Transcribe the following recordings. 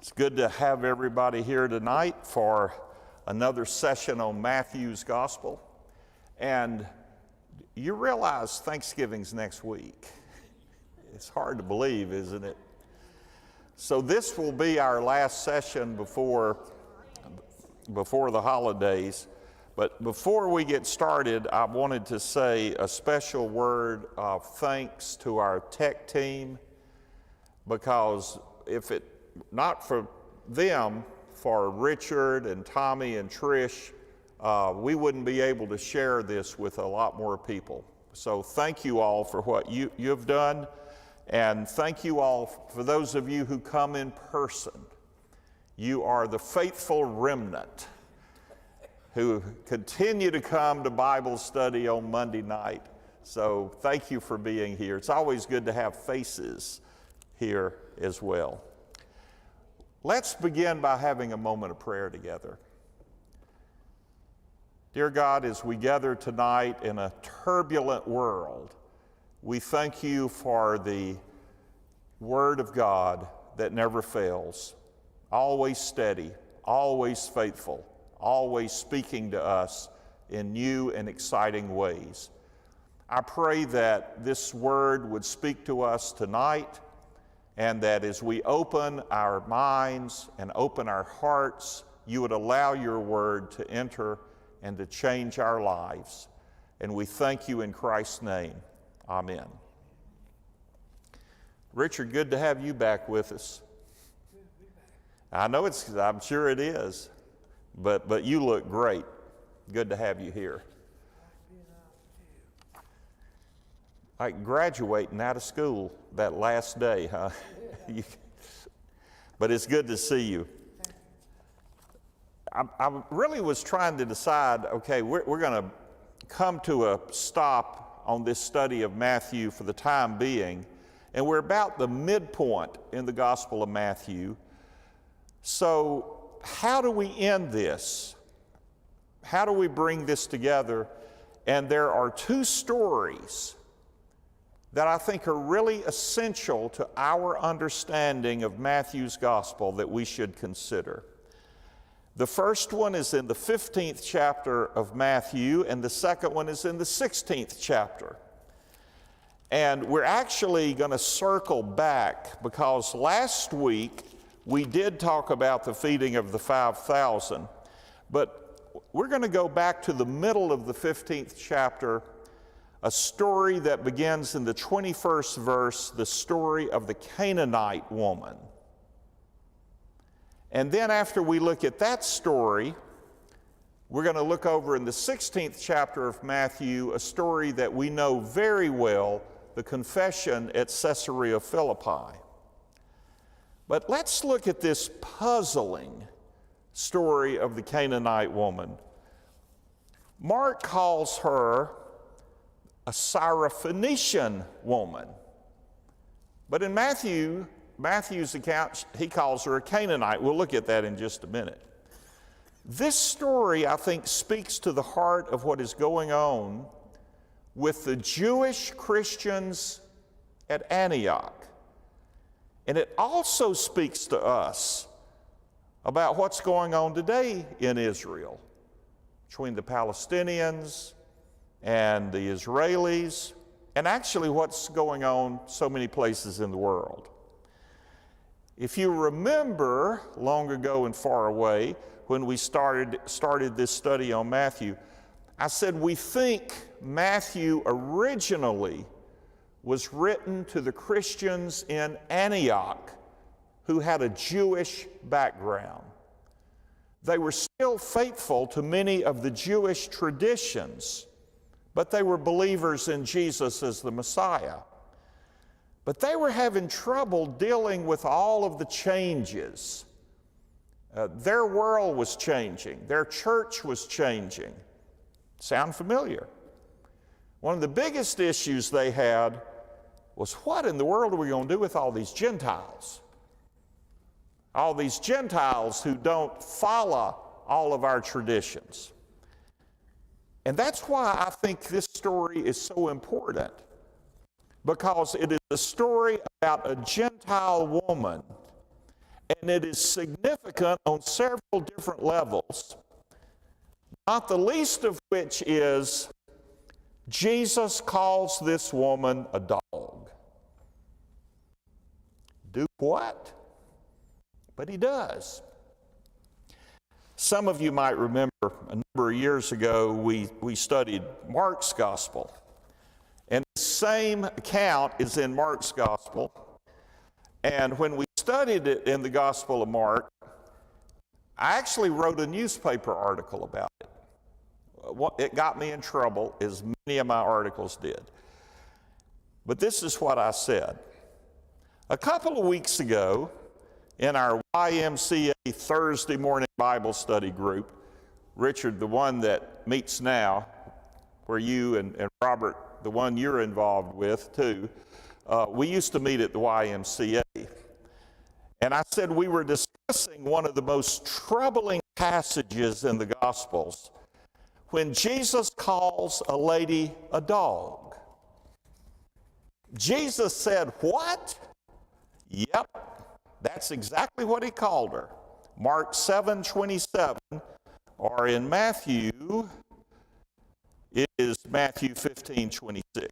It's good to have everybody here tonight for another session on Matthew's Gospel. And you realize Thanksgiving's next week. It's hard to believe, isn't it? So this will be our last session before the holidays. But before we get started, I wanted to say a special word of thanks to our tech team, because if it not for them, for Richard and Tommy and Trish, we wouldn't be able to share this with a lot more people. So thank you all for what you've done, and thank you all for those of you who come in person. You are the faithful remnant who continue to come to Bible study on Monday night. So thank you for being here. It's always good to have faces here as well. Let's begin by having a moment of prayer together. Dear God, as we gather tonight in a turbulent world, we thank you for the Word of God that never fails, always steady, always faithful, always speaking to us in new and exciting ways. I pray that this Word would speak to us tonight, and that as we open our minds and open our hearts, you would allow your word to enter and to change our lives. And we thank you in Christ's name. Amen. Richard, good to have you back with us. I know I'm sure it is, but you look great. Good to have you here. Like graduating out of school that last day, huh? But it's good to see you. I really was trying to decide, okay, we're going to come to a stop on this study of Matthew for the time being, and we're about the midpoint in the Gospel of Matthew. So how do we end this? How do we bring this together? And there are two stories that I think are really essential to our understanding of Matthew's gospel that we should consider. The first one is in the 15th chapter of Matthew, and the second one is in the 16th chapter. And we're actually going to circle back, because last week we did talk about the feeding of the 5,000, but we're going to go back to the middle of the 15th chapter, a story that begins in the 21st verse, the story of the Canaanite woman. And then after we look at that story, we're going to look over in the 16th chapter of Matthew, a story that we know very well, the confession at Caesarea Philippi. But let's look at this puzzling story of the Canaanite woman. Mark calls her a Syrophoenician woman. But in Matthew's account, he calls her a Canaanite. We'll look at that in just a minute. This story, I think, speaks to the heart of what is going on with the Jewish Christians at Antioch. And it also speaks to us about what's going on today in Israel between the Palestinians and the Israelis, and actually what's going on so many places in the world. If you remember long ago and far away, when we started this study on Matthew, I said we think Matthew originally was written to the Christians in Antioch who had a Jewish background. They were still faithful to many of the Jewish traditions, but they were believers in Jesus as the Messiah. But they were having trouble dealing with all of the changes. Their world was changing. Their church was changing. Sound familiar? One of the biggest issues they had was, what in the world are we going to do with all these Gentiles? All these Gentiles who don't follow all of our traditions. And that's why I think this story is so important, because it is a story about a Gentile woman And it is significant on several different levels, not the least of which is Jesus calls this woman a dog. Do what? But he does. Some of you might remember a number of years ago we studied Mark's Gospel. And the same account is in Mark's Gospel. And when we studied it in the Gospel of Mark, I actually wrote a newspaper article about it. It got me in trouble, as many of my articles did. But this is what I said. A couple of weeks ago, in our YMCA Thursday morning Bible study group, Richard, the one that meets now, where you and Robert, the one you're involved with too, we used to meet at the YMCA. And I said we were discussing one of the most troubling passages in the Gospels when Jesus calls a lady a dog. Jesus said, what? Yep, that's exactly what he called her. Mark 7:27, or in Matthew, it is Matthew 15:26.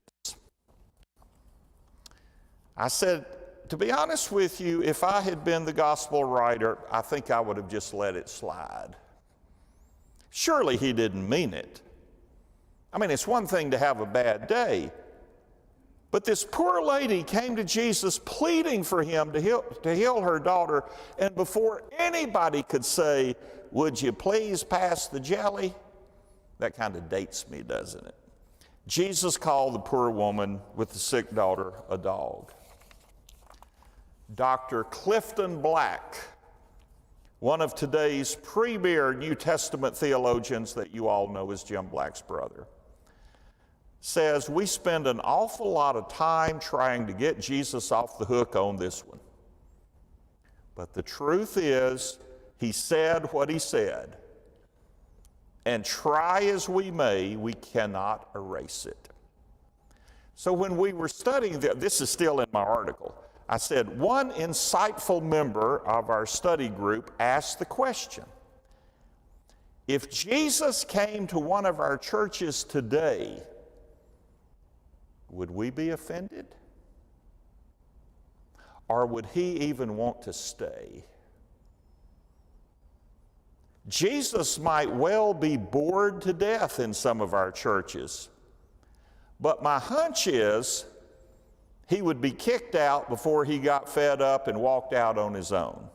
I said, to be honest with you, if I had been the gospel writer, I think I would have just let it slide. Surely he didn't mean it. I mean, it's one thing to have a bad day, but this poor lady came to Jesus pleading for him to heal her daughter, and before anybody could say, would you please pass the jelly? That kind of dates me, doesn't it? Jesus called the poor woman with the sick daughter a dog. Dr. Clifton Black, one of today's premier New Testament theologians that you all know as Jim Black's brother, says we spend an awful lot of time trying to get Jesus off the hook on this one. But the truth is, he said what he said. And try as we may, we cannot erase it. So when we were studying this is still in my article, I said one insightful member of our study group asked the question, if Jesus came to one of our churches today, would we be offended? Or would he even want to stay? Jesus might well be bored to death in some of our churches, but my hunch is he would be kicked out before he got fed up and walked out on his own.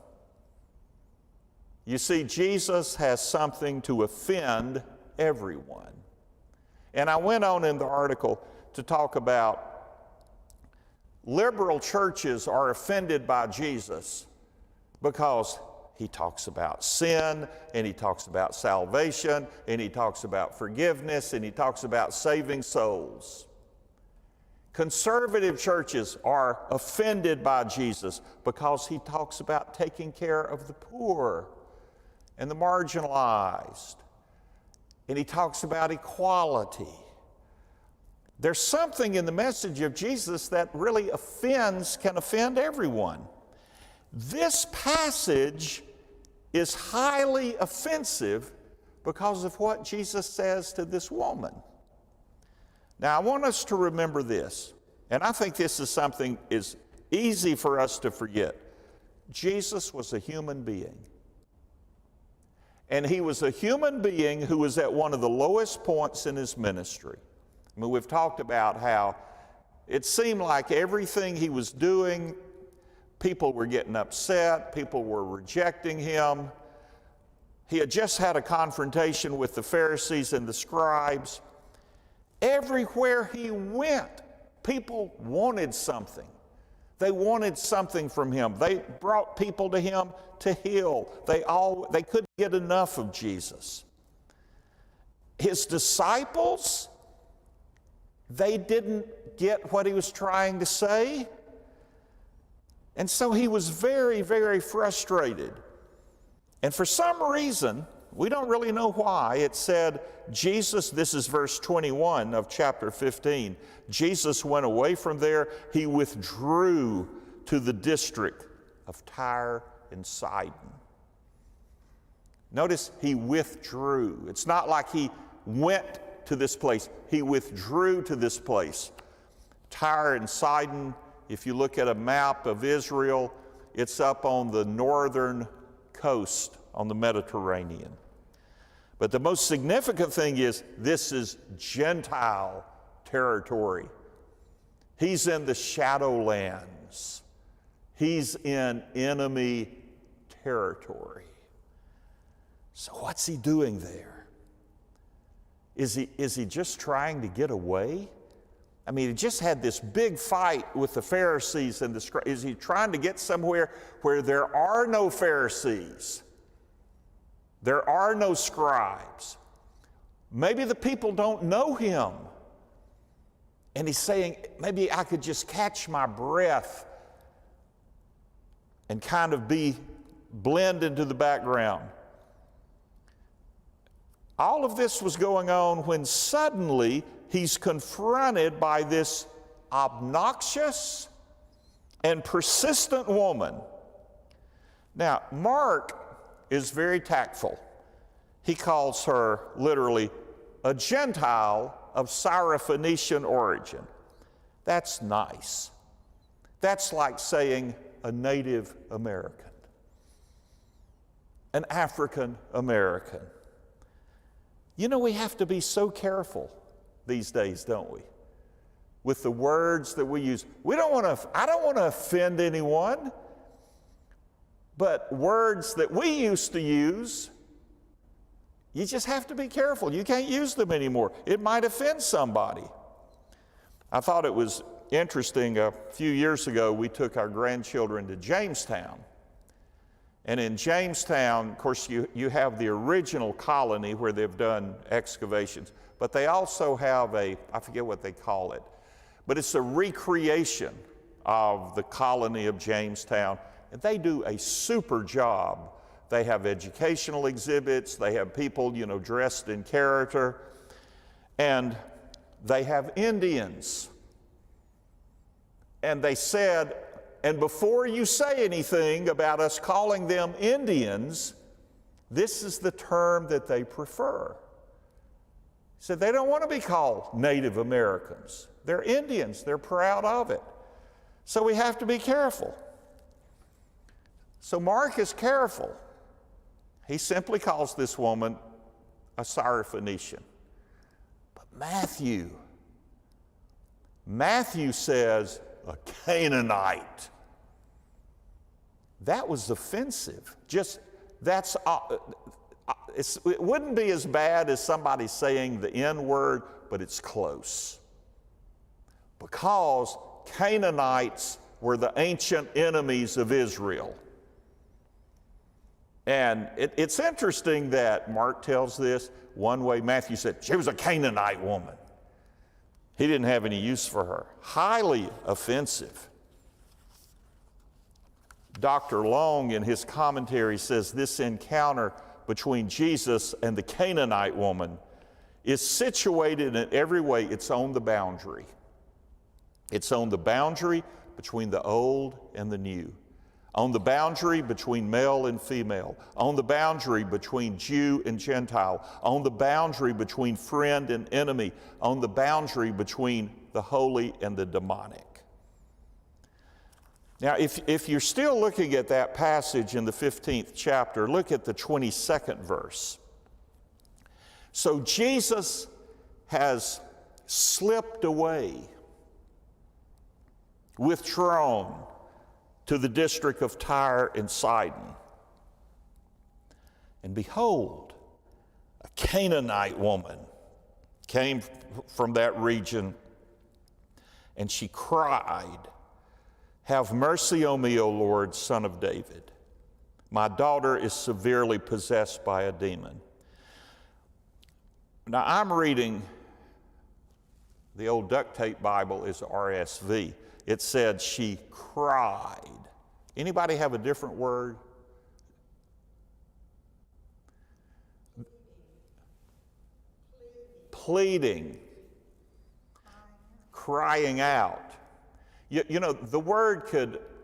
You see, Jesus has something to offend everyone. And I went on in the article to talk about liberal churches are offended by Jesus because he talks about sin, and he talks about salvation, and he talks about forgiveness, and he talks about saving souls. Conservative churches are offended by Jesus because he talks about taking care of the poor and the marginalized, and he talks about equality. There's something in the message of Jesus that really can offend everyone. This passage is highly offensive because of what Jesus says to this woman. Now, I want us to remember this, and I think this is something is easy for us to forget. Jesus was a human being. And he was a human being who was at one of the lowest points in his ministry. I mean, we've talked about how it seemed like everything he was doing, people were getting upset, people were rejecting him. He had just had a confrontation with the Pharisees and the scribes. Everywhere he went, people wanted something. They wanted something from him. They brought people to him to heal. They couldn't get enough of Jesus. His disciples, they didn't get what he was trying to say. And so he was very, very frustrated. And for some reason, we don't really know why, it said Jesus, this is verse 21 of chapter 15, Jesus went away from there, he withdrew to the district of Tyre and Sidon. Notice he withdrew. It's not like he went to this place. He withdrew to this place. Tyre and Sidon, if you look at a map of Israel, it's up on the northern coast on the Mediterranean. But the most significant thing is this is Gentile territory. He's in the Shadowlands. He's in enemy territory. So what's he doing there? Is he just trying to get away? I mean, he just had this big fight with the Pharisees and the scribes. Is he trying to get somewhere where there are no Pharisees? There are no scribes. Maybe the people don't know him. And he's saying, maybe I could just catch my breath and kind of blend into the background. All of this was going on when suddenly he's confronted by this obnoxious and persistent woman. Now, Mark is very tactful. He calls her literally a Gentile of Syrophoenician origin. That's nice. That's like saying a Native American, an African American. You know, we have to be so careful these days, don't we? With the words that we use. I don't want to offend anyone, but words that we used to use, you just have to be careful. You can't use them anymore. It might offend somebody. I thought it was interesting. A few years ago, we took our grandchildren to Jamestown. And in Jamestown, of course, you have the original colony where they've done excavations, but they also have I forget what they call it, but it's a recreation of the colony of Jamestown, and they do a super job. They have educational exhibits, they have people, dressed in character, and they have Indians. And they said, and before you say anything about us calling them Indians, this is the term that they prefer. He said they don't want to be called Native Americans. They're Indians. They're proud of it. So we have to be careful. So Mark is careful. He simply calls this woman a Syrophoenician. But Matthew says, a Canaanite. That was offensive. It wouldn't be as bad as somebody saying the N-word, but it's close. Because Canaanites were the ancient enemies of Israel. And it's interesting that Mark tells this one way. Matthew said, she was a Canaanite woman. He didn't have any use for her. Highly offensive. Dr. Long, in his commentary, says this encounter between Jesus and the Canaanite woman is situated in every way. It's on the boundary. It's on the boundary between the old and the new. On the boundary between male and female, on the boundary between Jew and Gentile, on the boundary between friend and enemy, on the boundary between the holy and the demonic. Now, if you're still looking at that passage in the 15th chapter, look at the 22nd verse. So Jesus has slipped away, withdrawn to the district of Tyre and Sidon. And behold, a Canaanite woman came from that region, and she cried, "Have mercy on me, O Lord, Son of David. My daughter is severely possessed by a demon." Now, I'm reading, the old duct tape Bible is RSV. It said she cried. Anybody have a different word? Pleading. Crying out. You know, the word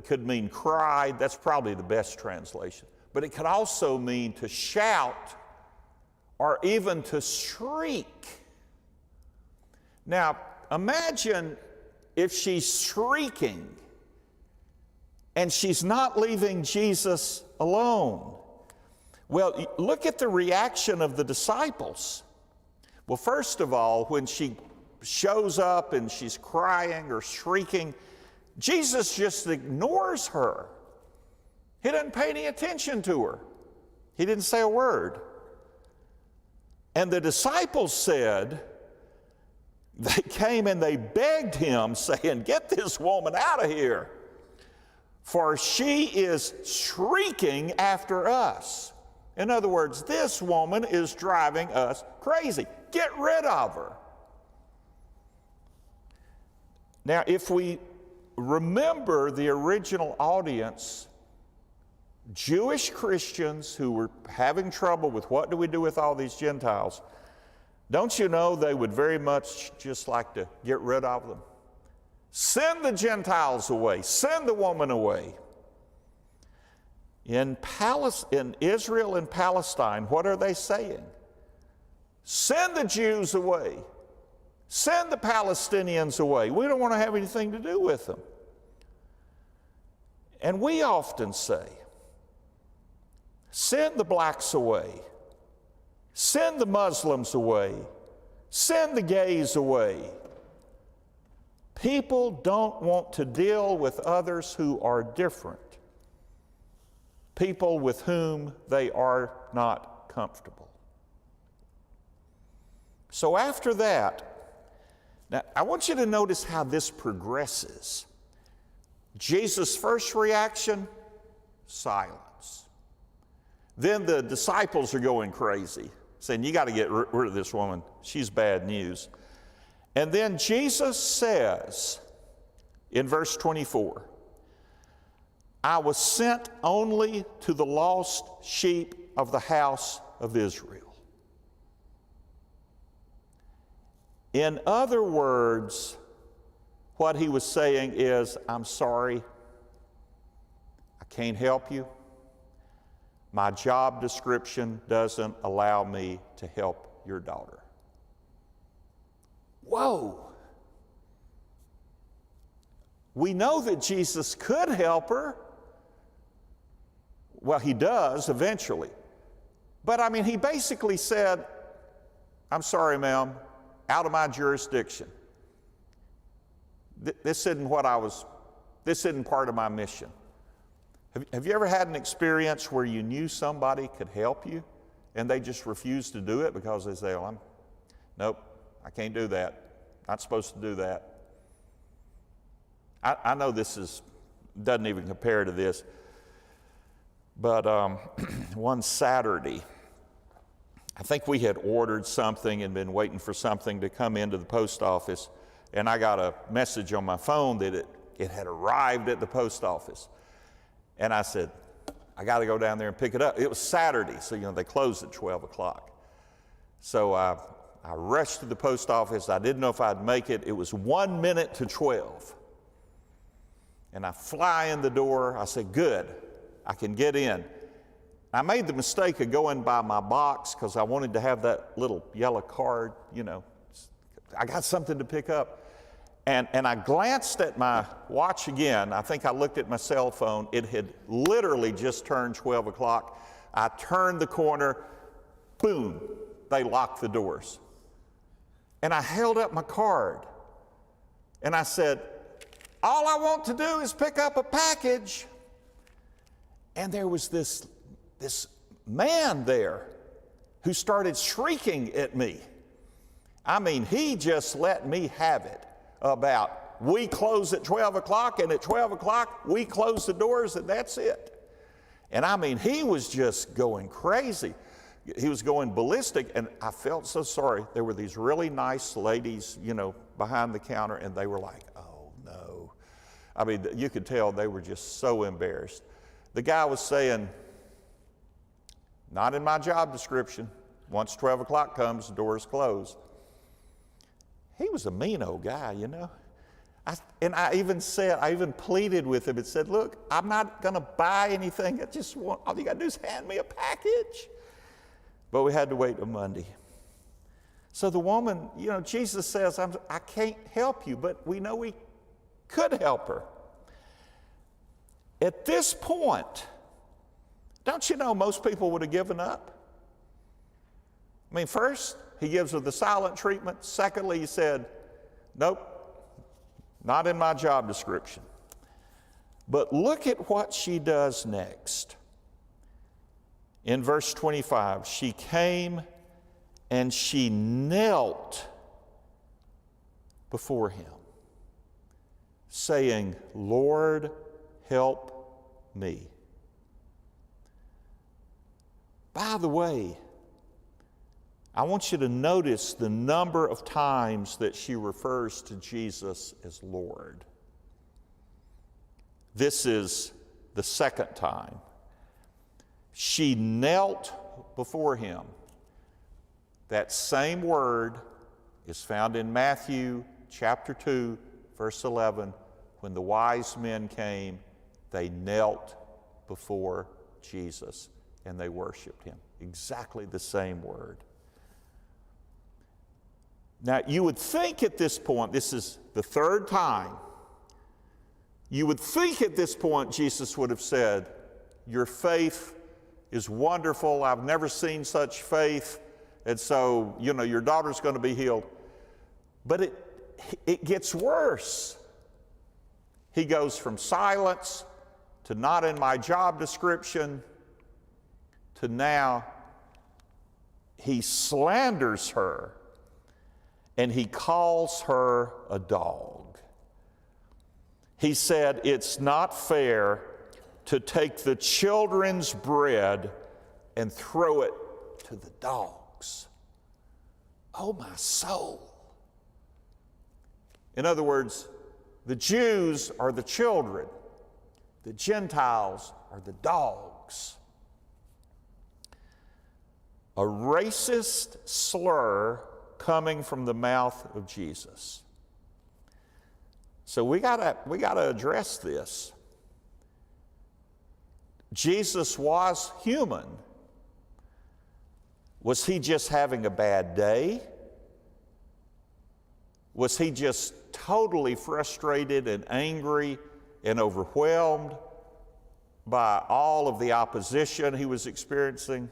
could mean cry. That's probably the best translation. But it could also mean to shout or even to shriek. Now, imagine if she's shrieking and she's not leaving Jesus alone. Well, look at the reaction of the disciples. Well, first of all, when she shows up and she's crying or shrieking, Jesus just ignores her. He doesn't pay any attention to her. He didn't say a word. And the disciples said, they came and they begged him, saying, "Get this woman out of here, for she is shrieking after us." In other words, this woman is driving us crazy. Get rid of her. Now, if we remember the original audience, Jewish Christians who were having trouble with what do we do with all these Gentiles, don't you know they would very much just like to get rid of them? Send the Gentiles away. Send the woman away. In Israel and Palestine, what are they saying? Send the Jews away. Send the Palestinians away. We don't want to have anything to do with them. And we often say, send the blacks away. Send the Muslims away. Send the gays away. People don't want to deal with others who are different. People with whom they are not comfortable. So after that, now I want you to notice how this progresses. Jesus' first reaction, silence. Then the disciples are going crazy, saying, "You got to get rid of this woman. She's bad news." And then Jesus says in verse 24, "I was sent only to the lost sheep of the house of Israel." In other words, what he was saying is, "I'm sorry, I can't help you. My job description doesn't allow me to help your daughter." Whoa! We know that Jesus could help her. Well, he does eventually. But I mean, he basically said, "I'm sorry, ma'am, out of my jurisdiction. This isn't part of my mission." Have you ever had an experience where you knew somebody could help you and they just refused to do it because they say, "Well, nope, I can't do that. Not supposed to do that." I know this doesn't even compare to this, but one Saturday, I think we had ordered something and been waiting for something to come into the post office, and I got a message on my phone that it had arrived at the post office. And I said, "I got to go down there and pick it up." It was Saturday, so they closed at 12 o'clock. So I rushed to the post office. I didn't know if I'd make it. It was 1 minute to 12. And I fly in the door. I said, "Good, I can get in." I made the mistake of going by my box because I wanted to have that little yellow card, I got something to pick up. And I glanced at my watch again. I think I looked at my cell phone. It had literally just turned 12 o'clock. I turned the corner, boom, they locked the doors. And I held up my card and I said, "All I want to do is pick up a package." And there was this man there who started shrieking at me. I mean, he just let me have it about, we close at 12 o'clock, and at 12 o'clock, we close the doors, and that's it. And I mean, he was just going crazy. He was going ballistic, and I felt so sorry. There were these really nice ladies, behind the counter, and they were like, "Oh, no." I mean, you could tell they were just so embarrassed. The guy was saying, "Not in my job description. Once 12 o'clock comes, the doors close." He was a mean old guy, I even pleaded with him and said, look, I'm not going to buy anything. All you got to do is hand me a package. But we had to wait till Monday. So the woman, Jesus says, I can't help you, but we know we could help her. At this point, don't you know most people would have given up? I mean, first, he gives her the silent treatment. Secondly, he said, nope, not in my job description. But look at what she does next. In verse 25, she came and she knelt before him, saying, Lord, help me. By the way, I want you to notice the number of times that she refers to Jesus as Lord. This is the second time. She knelt before him. That same word is found in Matthew chapter 2, verse 11. When the wise men came, they knelt before Jesus and they worshiped him. Exactly the same word. Now, you would think at this point, this is the third time, you would think at this point Jesus would have said, your faith is wonderful. I've never seen such faith. And so, your daughter's going to be healed. But it gets worse. He goes from silence to not in my job description to now he slanders her and he calls her a dog. He said, it's not fair to take the children's bread and throw it to the dogs. Oh, my soul. In other words, the Jews are the children. The Gentiles are the dogs. A racist slur coming from the mouth of Jesus. So we gotta address this. Jesus was human. Was he just having a bad day? Was he just totally frustrated and angry and overwhelmed by all of the opposition he was experiencing?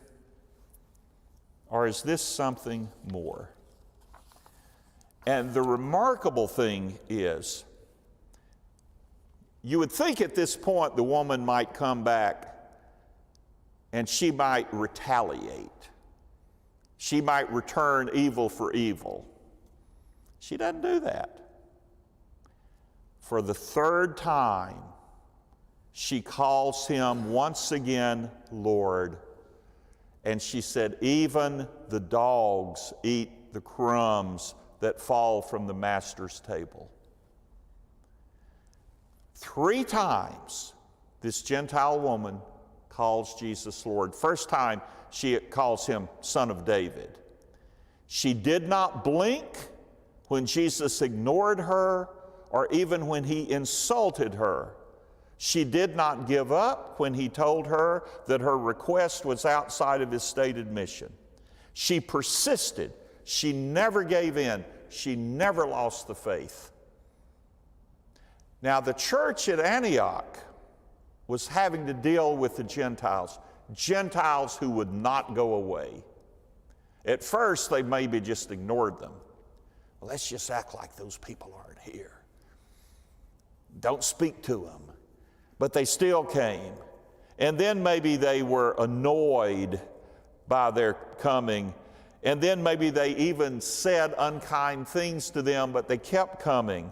Or is this something more? And the remarkable thing is, you would think at this point the woman might come back and she might retaliate. She might return evil for evil. She doesn't do that. For the third time, she calls him once again Lord. And she said, even the dogs eat the crumbs that fall from the master's table. 3 times this Gentile woman calls Jesus Lord. First time she calls him Son of David. She did not blink when Jesus ignored her or even when he insulted her. She did not give up when he told her that her request was outside of his stated mission. She persisted. She never gave in. She never lost the faith. Now, the church at Antioch was having to deal with the Gentiles who would not go away. At first, they maybe just ignored them. Well, let's just act like those people aren't here. Don't speak to them. But they still came. And then maybe they were annoyed by their coming. And then maybe they even said unkind things to them, but they kept coming.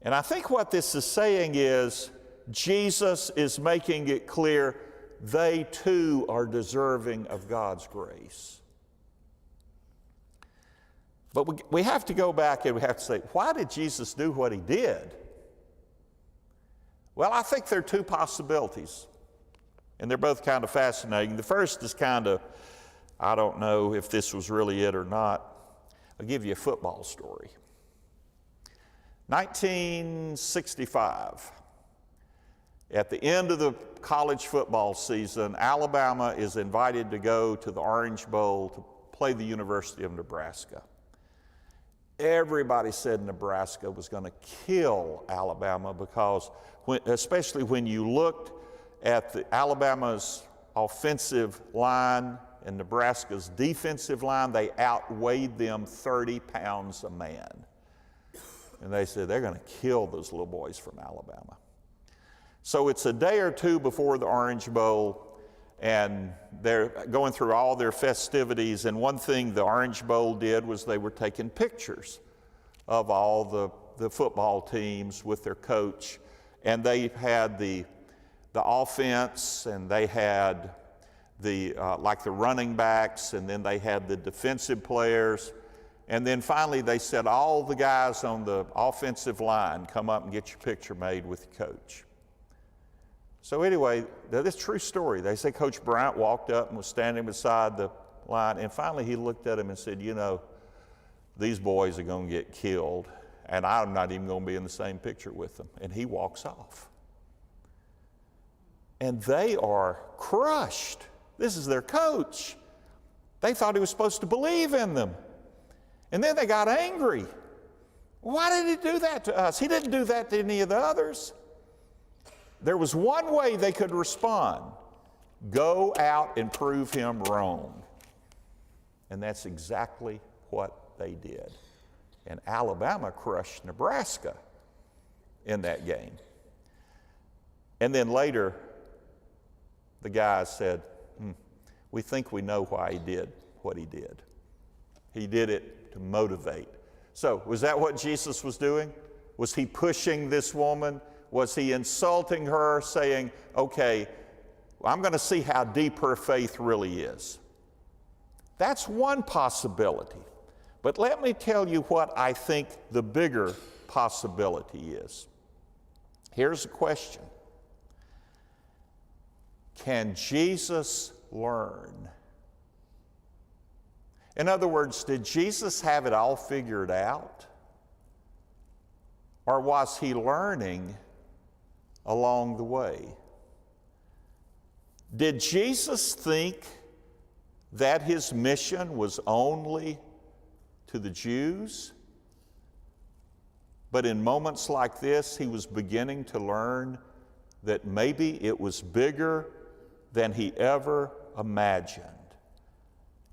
And I think what this is saying is Jesus is making it clear they too are deserving of God's grace. But we have to go back and we have to say, why did Jesus do what he did? Well, I think there are 2 possibilities, and they're both kind of fascinating. The first is kind of, I don't know if this was really it or not. I'll give you a football story. 1965, at the end of the college football season, Alabama is invited to go to the Orange Bowl to play the University of Nebraska. Everybody said Nebraska was going to kill Alabama because, especially when you looked at Alabama's offensive line and Nebraska's defensive line, they outweighed them 30 pounds a man. And they said they're going to kill those little boys from Alabama. So it's a day or two before the Orange Bowl, and they're going through all their festivities. And one thing the Orange Bowl did was they were taking pictures of all the football teams with their coach. And they had the offense, and they had like the running backs, and then they had the defensive players. And then finally they said, all the guys on the offensive line, come up and get your picture made with your coach. So anyway, this is a true story. They say Coach Bryant walked up and was standing beside the line, and finally he looked at him and said, you know, these boys are going to get killed, and I'm not even going to be in the same picture with them. And he walks off. And they are crushed. This is their coach. They thought he was supposed to believe in them. And then they got angry. Why did he do that to us? He didn't do that to any of the others. There was one way they could respond: go out and prove him wrong. And that's exactly what they did. And Alabama crushed Nebraska in that game. And then later, the guys said, we think we know why he did what he did. He did it to motivate. So, was that what Jesus was doing? Was he pushing this woman? Was he insulting her, saying, okay, I'm going to see how deep her faith really is? That's one possibility. But let me tell you what I think the bigger possibility is. Here's a question. Can Jesus learn? In other words, did Jesus have it all figured out? Or was he learning along the way? Did Jesus think that his mission was only to the Jews? But in moments like this, he was beginning to learn that maybe it was bigger than he ever imagined,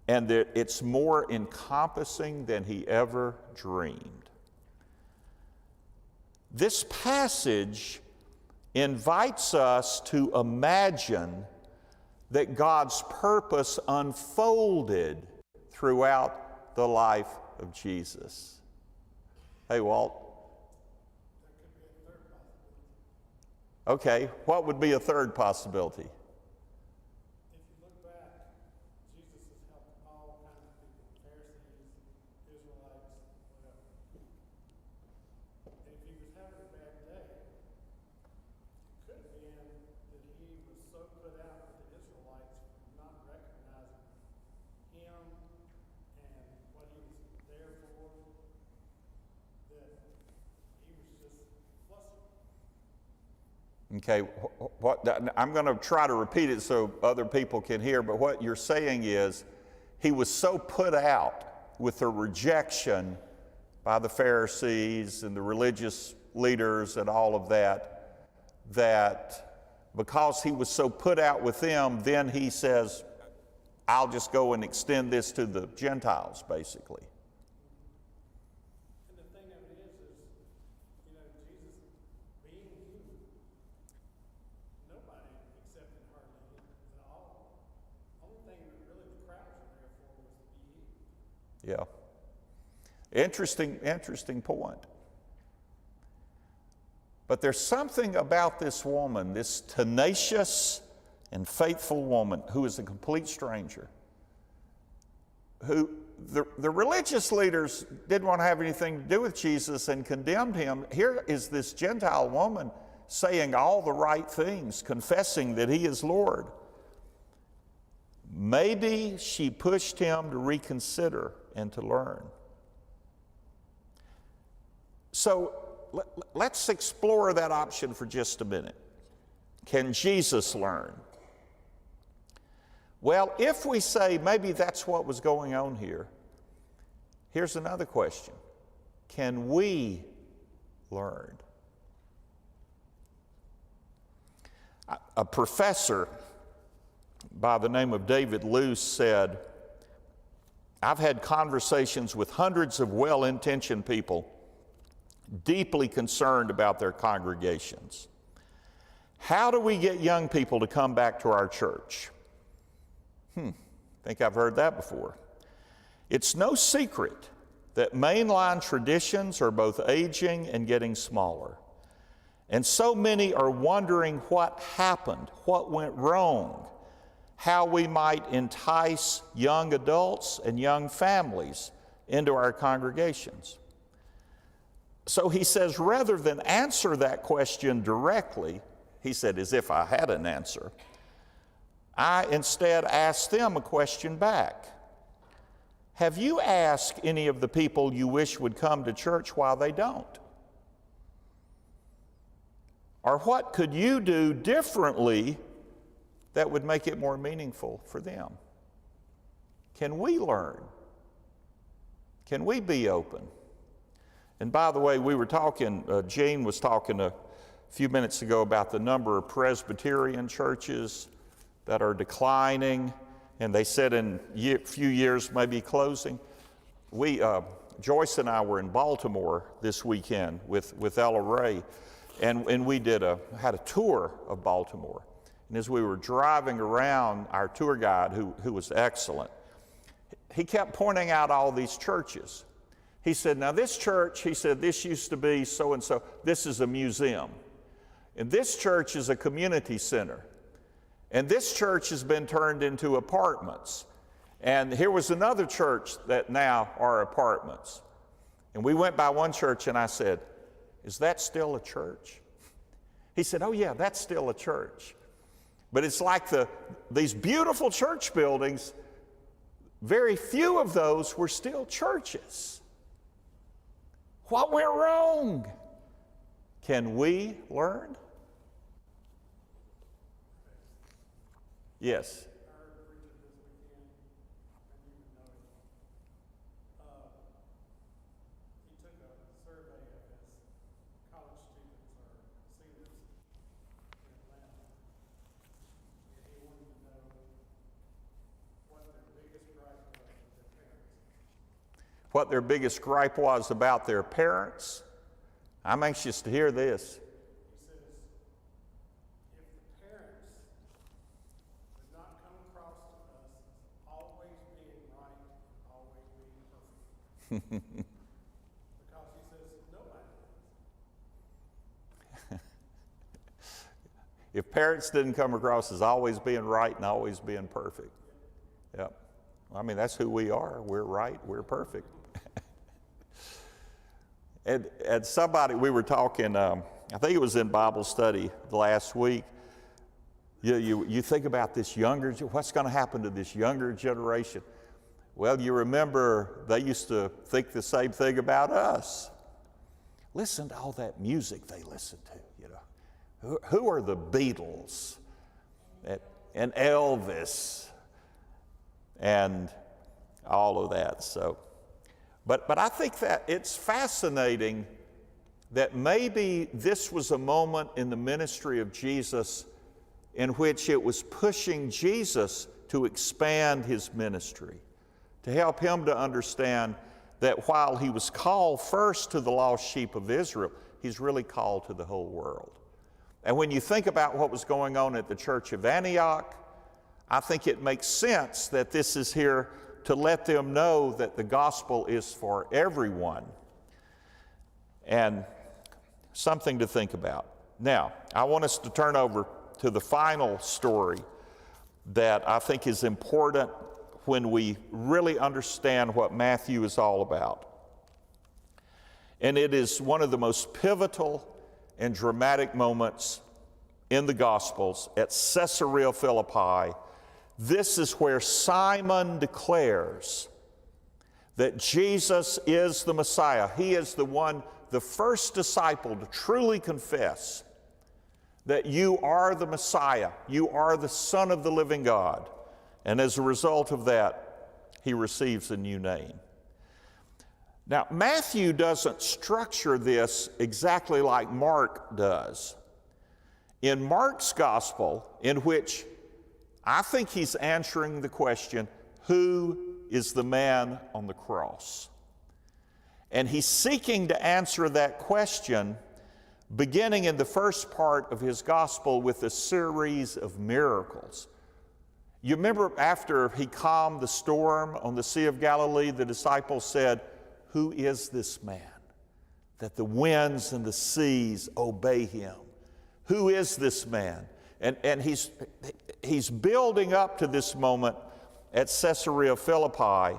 and that it's more encompassing than he ever dreamed. This passage invites us to imagine that God's purpose unfolded throughout the life of Jesus. Hey, Walt. Okay, what would be a third possibility? If you look back, Jesus has helped all kinds of people, Pharisees, Israelites, whatever. And if he was having a bad day, it could have been that he was so put out with the Israelites for not recognizing him and what he was there for, that he was just flustered. Okay, I'm going to try to repeat it so other people can hear, but what you're saying is he was so put out with the rejection by the Pharisees and the religious leaders and all of that, that because he was so put out with them, then he says, I'll just go and extend this to the Gentiles, basically. And the thing of it is, you know, Jesus being human, nobody accepted hardly at all. Only thing that really the crowds were there for was to be healed. Yeah. Interesting point. But there's something about this woman, this tenacious and faithful woman who is a complete stranger, who the religious leaders didn't want to have anything to do with Jesus and condemned him. Here is this Gentile woman saying all the right things, confessing that he is Lord. Maybe she pushed him to reconsider and to learn. So let's explore that option for just a minute. Can Jesus learn? Well, if we say maybe that's what was going on here, here's another question. Can we learn? A professor by the name of David Luce said, I've had conversations with hundreds of well-intentioned people deeply concerned about their congregations. How do we get young people to come back to our church? Think I've heard that before. It's no secret that mainline traditions are both aging and getting smaller. And so many are wondering what happened, what went wrong, how we might entice young adults and young families into our congregations. So he says, rather than answer that question directly, he said, as if I had an answer, I instead asked them a question back. Have you asked any of the people you wish would come to church why they don't? Or what could you do differently that would make it more meaningful for them? Can we learn? Can we be open? And by the way, we were talking, Gene was talking a few minutes ago about the number of Presbyterian churches that are declining, and they said in a few years maybe closing. Joyce and I were in Baltimore this weekend with Ella Ray, and we had a tour of Baltimore. And as we were driving around, our tour guide, who was excellent, he kept pointing out all these churches. He said, now this church, he said, this used to be so-and-so. This is a museum. And this church is a community center. And this church has been turned into apartments. And here was another church that now are apartments. And we went by one church and I said, is that still a church? He said, oh yeah, that's still a church. But it's like these beautiful church buildings, very few of those were still churches. What went wrong? Can we learn? Yes. I heard a preacher this weekend, I didn't even know it. He took a survey of his college students or seniors in Atlanta, and he wanted to know what their biggest gripe was with their parents. What their biggest gripe was about their parents? I'm anxious to hear this. He says, if the parents would not come across to us as always being right, always being perfect. Because he says, nobody does. If parents didn't come across as always being right and always being perfect. Yep. I mean, that's who we are. We're right, we're perfect. And somebody, we were talking, I think it was in Bible study last week. You think about this what's going to happen to this younger generation? Well, you remember they used to think the same thing about us. Listen to all that music they listen to, you know. Who are the Beatles and Elvis and all of that, so. But I think that it's fascinating that maybe this was a moment in the ministry of Jesus in which it was pushing Jesus to expand his ministry, to help him to understand that while he was called first to the lost sheep of Israel, he's really called to the whole world. And when you think about what was going on at the church of Antioch, I think it makes sense that this is here to let them know that the gospel is for everyone. And something to think about. Now, I want us to turn over to the final story that I think is important when we really understand what Matthew is all about. And it is one of the most pivotal and dramatic moments in the Gospels at Caesarea Philippi. This is where Simon declares that Jesus is the Messiah. He is the one the first disciple to truly confess that you are the Messiah, you are the Son of the living God. And as a result of that, he receives a new name. Now, Matthew doesn't structure this exactly like Mark does. In Mark's gospel, in which I think he's answering the question, who is the man on the cross? And he's seeking to answer that question beginning in the first part of his gospel with a series of miracles. You remember after he calmed the storm on the Sea of Galilee, the disciples said, "Who is this man that the winds and the seas obey him? Who is this man?" And he's building up to this moment at Caesarea Philippi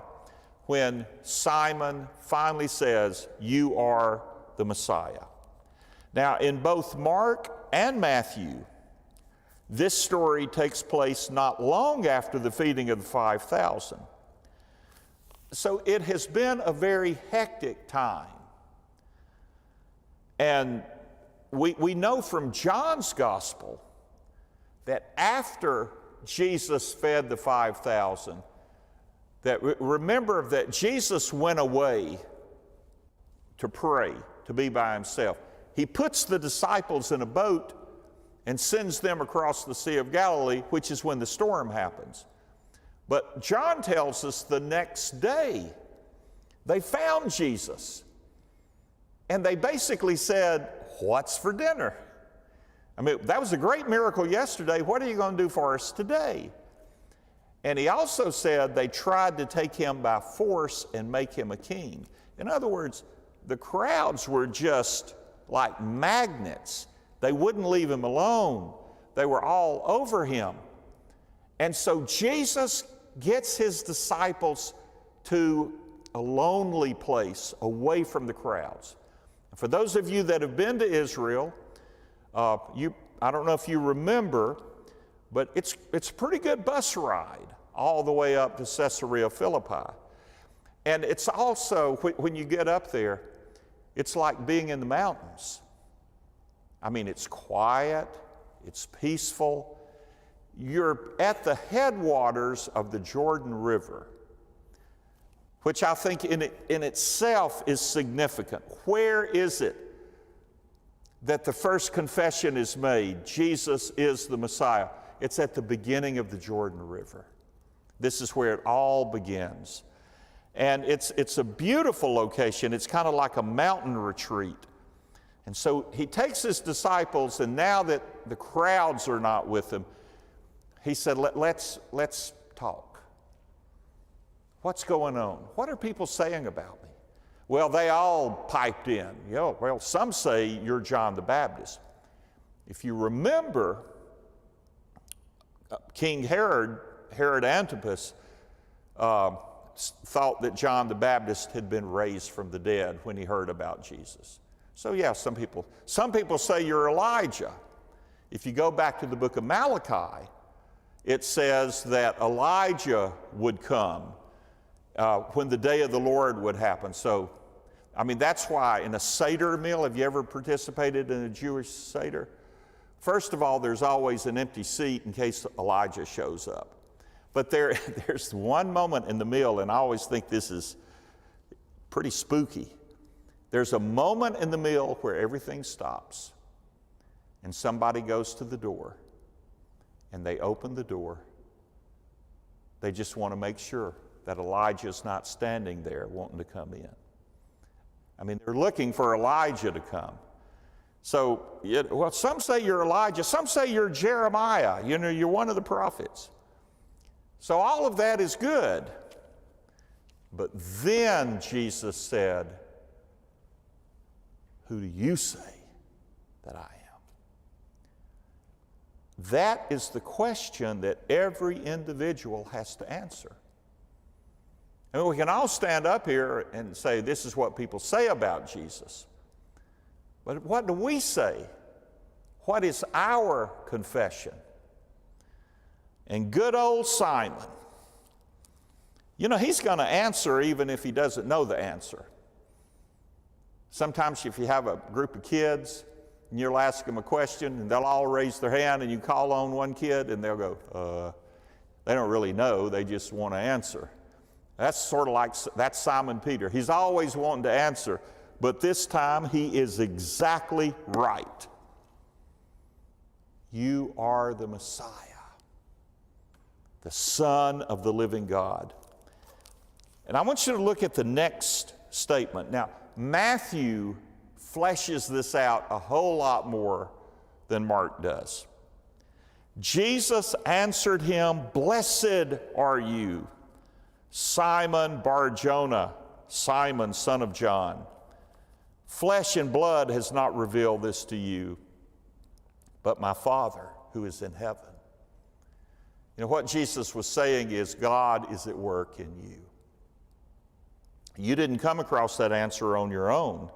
when Simon finally says, "You are the Messiah." Now, in both Mark and Matthew, this story takes place not long after the feeding of the 5,000. So it has been a very hectic time. And we know from John's gospel that after Jesus fed the 5,000, that remember that Jesus went away to pray, to be by himself. He puts the disciples in a boat and sends them across the Sea of Galilee, which is when the storm happens. But John tells us the next day they found Jesus. And they basically said, "What's for dinner?" I mean, that was a great miracle yesterday. What are you going to do for us today? And he also said they tried to take him by force and make him a king. In other words, the crowds were just like magnets. They wouldn't leave him alone. They were all over him. And so Jesus gets his disciples to a lonely place away from the crowds. For those of you that have been to Israel, I don't know if you remember, but it's a pretty good bus ride all the way up to Caesarea Philippi. And it's also, when you get up there, it's like being in the mountains. I mean, it's quiet, it's peaceful. You're at the headwaters of the Jordan River, which I think in itself is significant. Where is it that the first confession is made? Jesus is the Messiah. It's at the beginning of the Jordan River. This is where it all begins. And it's a beautiful location. It's kind of like a mountain retreat. And so he takes his disciples, and now that the crowds are not with him, he said, let's talk. What's going on? What are people saying about me? Well, they all piped in. Well, some say you're John the Baptist. If you remember, King Herod Antipas, thought that John the Baptist had been raised from the dead when he heard about Jesus. So yeah, some people say you're Elijah. If you go back to the book of Malachi, it says that Elijah would come when the day of the Lord would happen. So, I mean, that's why in a Seder meal, have you ever participated in a Jewish Seder? First of all, there's always an empty seat in case Elijah shows up. But there's one moment in the meal, and I always think this is pretty spooky. There's a moment in the meal where everything stops, and somebody goes to the door, and they open the door. They just want to make sure that Elijah's not standing there wanting to come in. I mean, they're looking for Elijah to come. So, well, some say you're Elijah, some say you're Jeremiah, you're one of the prophets. So all of that is good. But then Jesus said, "Who do you say that I am?" That is the question that every individual has to answer. I mean, we can all stand up here and say, this is what people say about Jesus. But what do we say? What is our confession? And good old Simon, he's going to answer even if he doesn't know the answer. Sometimes if you have a group of kids and you'll ask them a question and they'll all raise their hand and you call on one kid and they'll go, they don't really know, they just want to answer. That's sort of like, that's Simon Peter. He's always wanting to answer, but this time he is exactly right. You are the Messiah, the Son of the living God. And I want you to look at the next statement. Now, Matthew fleshes this out a whole lot more than Mark does. Jesus answered him, "Blessed are you, Simon Bar-Jonah, Simon, son of John. Flesh and blood has not revealed this to you, but my Father who is in heaven." You know, what Jesus was saying is God is at work in you. You didn't come across that answer on your own,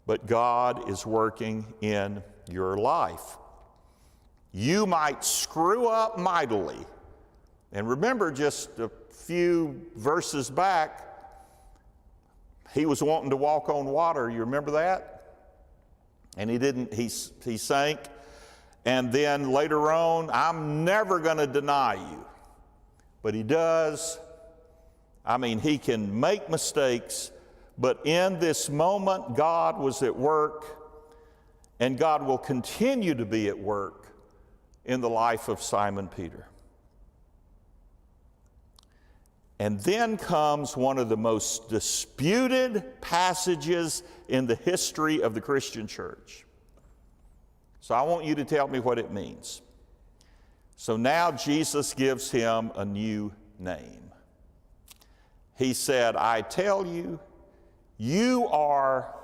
but God is working in your life. You might screw up mightily. And remember, just a few verses back, he was wanting to walk on water. You remember that? And he didn't, he sank. And then later on, I'm never going to deny you. But he does. I mean, he can make mistakes, but in this moment, God was at work, and God will continue to be at work in the life of Simon Peter. And then comes one of the most disputed passages in the history of the Christian church. So I want you to tell me what it means. So now Jesus gives him a new name. He said, "I tell you, you are,"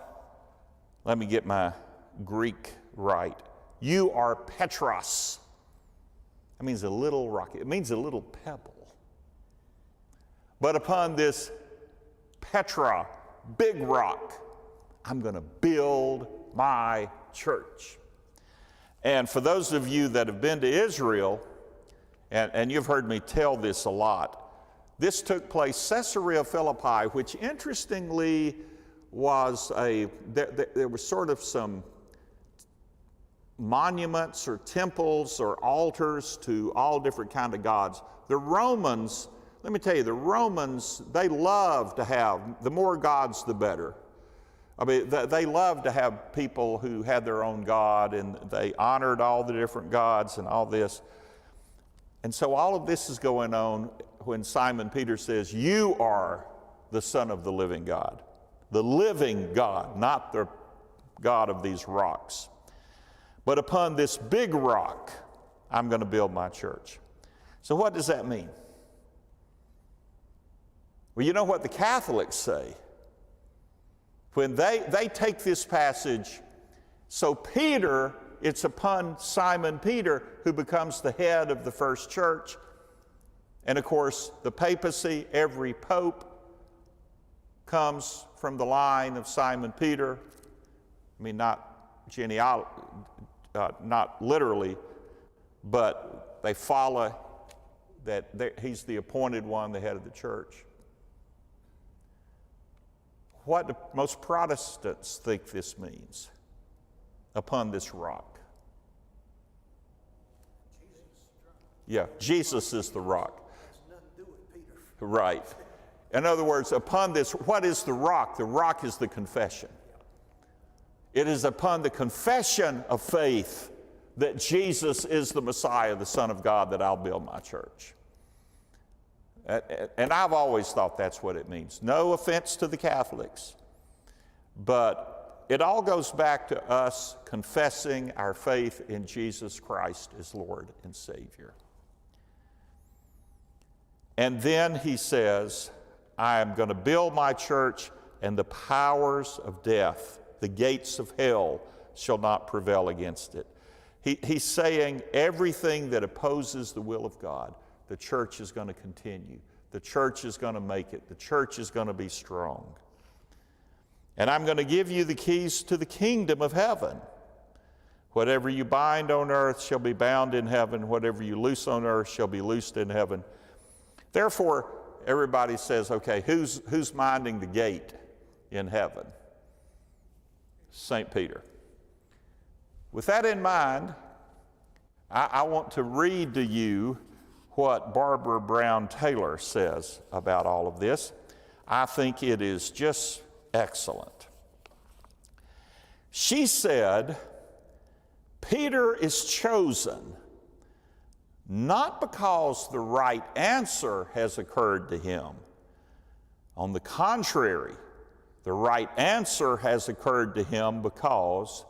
let me get my Greek right, "you are Petros." That means a little rock. It means a little pebble. "But upon this Petra, big rock, I'm going to build my church." And for those of you that have been to Israel, and you've heard me tell this a lot, this took place Caesarea Philippi, which interestingly was there was sort of some monuments or temples or altars to all different kind of gods. The Romans, let me tell you, the Romans, they love to have, the more gods, the better. I mean, they loved to have people who had their own god, and they honored all the different gods and all this. And so all of this is going on when Simon Peter says, "You are the Son of the living God." The living God, not the God of these rocks. "But upon this big rock, I'm going to build my church." So what does that mean? Well, you know what the Catholics say. When they take this passage, so Peter, it's upon Simon Peter who becomes the head of the first church. And of course, the papacy, every pope comes from the line of Simon Peter. I mean, not literally, but they follow that he's the appointed one, the head of the church. What do most Protestants think this means? Upon this rock. Yeah, Jesus is the rock. Right. In other words, upon this, what is the rock? The rock is the confession. It is upon the confession of faith that Jesus is the Messiah, the Son of God, that I'll build my church. And I've always thought that's what it means. No offense to the Catholics, but it all goes back to us confessing our faith in Jesus Christ as Lord and Savior. And then he says, "I am going to build my church, and the powers of death, the gates of hell, shall not prevail against it." He's saying everything that opposes the will of God, the church is going to continue. The church is going to make it. The church is going to be strong. "And I'm going to give you the keys to the kingdom of heaven. Whatever you bind on earth shall be bound in heaven. Whatever you loose on earth shall be loosed in heaven." Therefore, everybody says, okay, who's minding the gate in heaven? St. Peter. With that in mind, I want to read to you what Barbara Brown Taylor says about all of this. I think it is just excellent. She said, Peter is chosen not because the right answer has occurred to him. On the contrary, the right answer has occurred to him because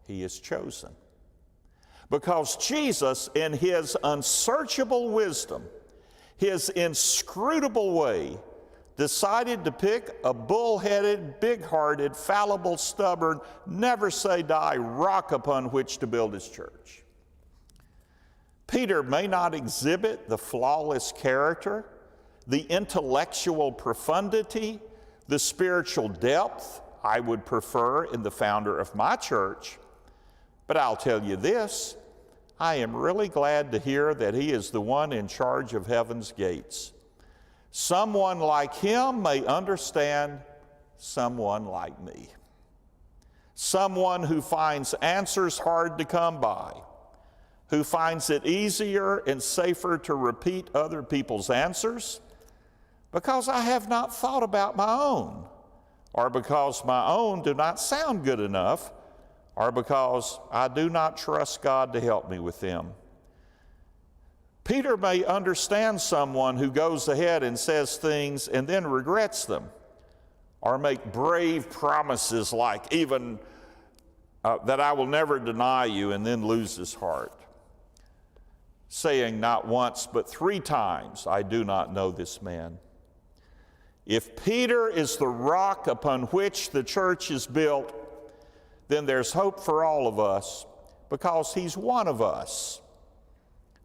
he is chosen. Because Jesus, in his unsearchable wisdom, his inscrutable way, decided to pick a bullheaded, big-hearted, fallible, stubborn, never-say-die rock upon which to build his church. Peter may not exhibit the flawless character, the intellectual profundity, the spiritual depth I would prefer in the founder of my church, but I'll tell you this, I am really glad to hear that he is the one in charge of heaven's gates. Someone like him may understand someone like me. Someone who finds answers hard to come by, who finds it easier and safer to repeat other people's answers because I have not thought about my own, or because my own do not sound good enough, or because I do not trust God to help me with them. Peter may understand someone who goes ahead and says things and then regrets them, or make brave promises like even that I will never deny you, and then lose his heart, saying not once but 3 times, I do not know this man. If Peter is the rock upon which the church is built, then there's hope for all of us because he's one of us,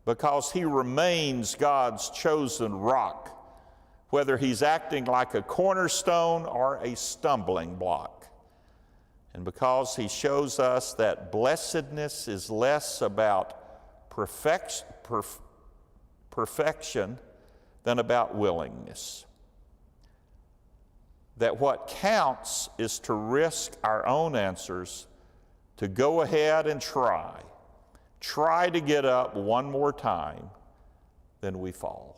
because he remains God's chosen rock, whether he's acting like a cornerstone or a stumbling block, and because he shows us that blessedness is less about perfection than about willingness. That what counts is to risk our own answers, to go ahead and try to get up one more time, then we fall.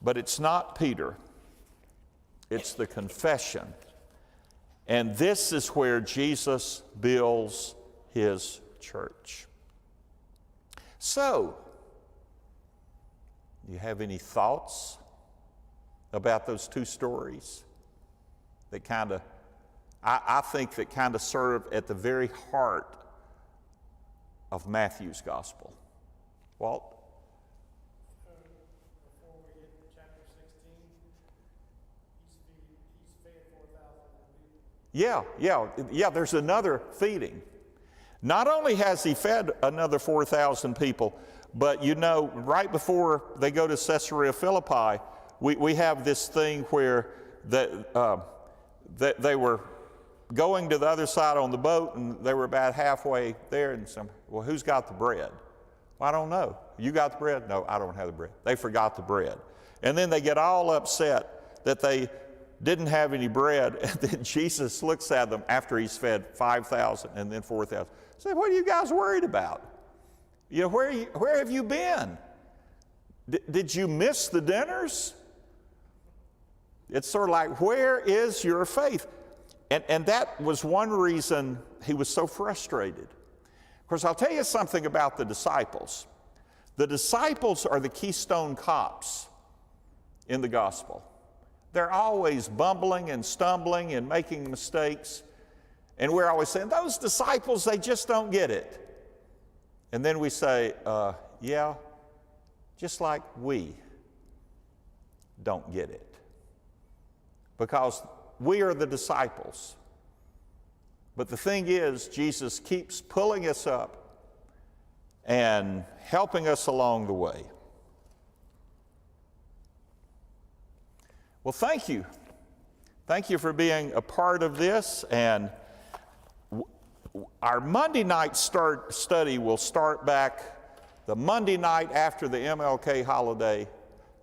But it's not Peter, it's the confession. And this is where Jesus builds his church. So, do you have any thoughts about those 2 stories that I think that kind of serve at the very heart of Matthew's gospel? Walt? Before we hit chapter 16, he's fed 4,000 people. Yeah, there's another feeding. Not only has he fed another 4,000 people, but you know, right before they go to Caesarea Philippi, we have this thing where they were going to the other side on the boat, and they were about halfway there, and well, who's got the bread? Well, I don't know. You got the bread? No, I don't have the bread. They forgot the bread. And then they get all upset that they didn't have any bread, and then Jesus looks at them after he's fed 5,000 and then 4,000. Say, what are you guys worried about? You know, where have you been? Did you miss the dinners? It's sort of like, where is your faith? And that was one reason he was so frustrated. Of course, I'll tell you something about the disciples. The disciples are the keystone cops in the gospel. They're always bumbling and stumbling and making mistakes. And we're always saying, those disciples, they just don't get it. And then we say, yeah, just like we don't get it. Because we are the disciples. But the thing is, Jesus keeps pulling us up and helping us along the way. Well, thank you. Thank you for being a part of this. And our Monday night study will start back the Monday night after the MLK holiday.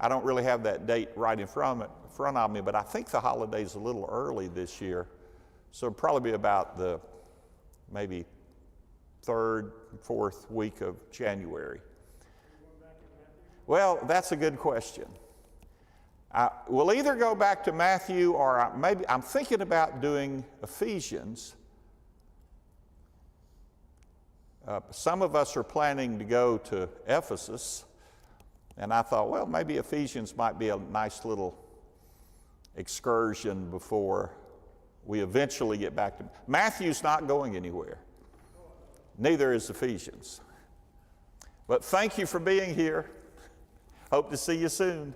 I don't really have that date right in front of me, but I think the holiday's a little early this year. So it'll probably be about the maybe 3rd, 4th week of January. Well, that's a good question. We'll either go back to Matthew or maybe I'm thinking about doing Ephesians. Some of us are planning to go to Ephesus, and I thought, well, maybe Ephesians might be a nice little excursion before we eventually get back to Matthew's not going anywhere. Neither is Ephesians. But thank you for being here. Hope to see you soon.